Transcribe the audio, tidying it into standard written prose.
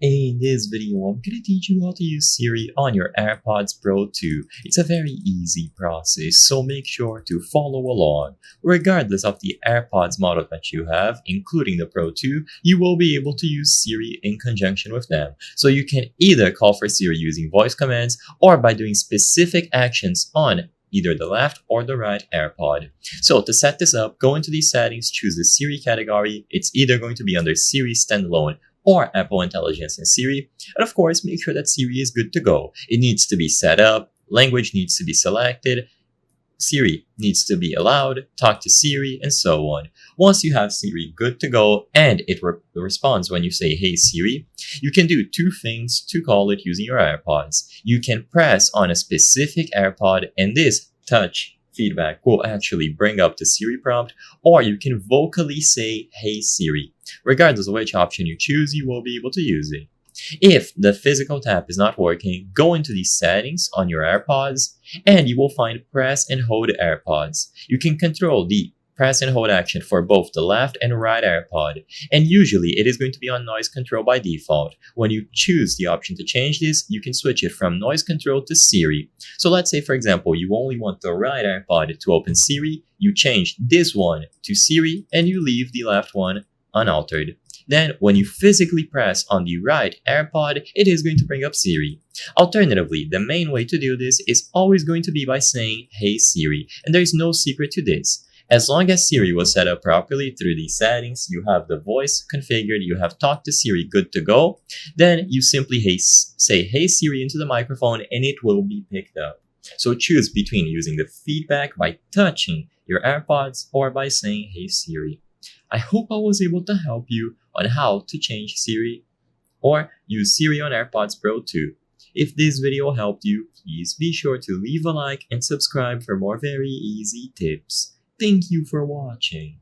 In this video, I'm gonna teach you how to use Siri on your AirPods Pro 2. It's a very easy process, so make sure to follow along. Regardless of the AirPods model that you have, including the Pro 2, you will be able to use Siri in conjunction with them. So you can either call for Siri using voice commands or by doing specific actions on either the left or the right AirPod. So to set this up, go into the settings, choose the Siri category. It's either going to be under Siri Standalone or Apple Intelligence and Siri. And of course, make sure that Siri is good to go. It needs to be set up, language needs to be selected, Siri needs to be allowed, talk to Siri, and so on. Once you have Siri good to go and it responds when you say, "Hey Siri," you can do two things to call it using your AirPods. You can press on a specific AirPod and this touch feedback will actually bring up the Siri prompt, or you can vocally say, "Hey Siri." Regardless of which option you choose, you will be able to use it. If the physical tap is not working, go into the settings on your AirPods and you will find press and hold AirPods. You can control the press and hold action for both the left and right AirPod, and usually it is going to be on noise control by default. When you choose the option to change this, you can switch it from noise control to Siri. So let's say, for example, you only want the right AirPod to open Siri, you change this one to Siri and you leave the left one unaltered. Then, when you physically press on the right AirPod, it is going to bring up Siri. Alternatively, the main way to do this is always going to be by saying, "Hey Siri," and there is no secret to this. As long as Siri was set up properly through the settings, you have the voice configured, you have talked to Siri good to go, then you simply say, "Hey Siri" into the microphone and it will be picked up. So choose between using the feedback by touching your AirPods or by saying, "Hey Siri." I hope I was able to help you on how to change Siri or use Siri on AirPods Pro 2. If this video helped you, please be sure to leave a like and subscribe for more very easy tips. Thank you for watching.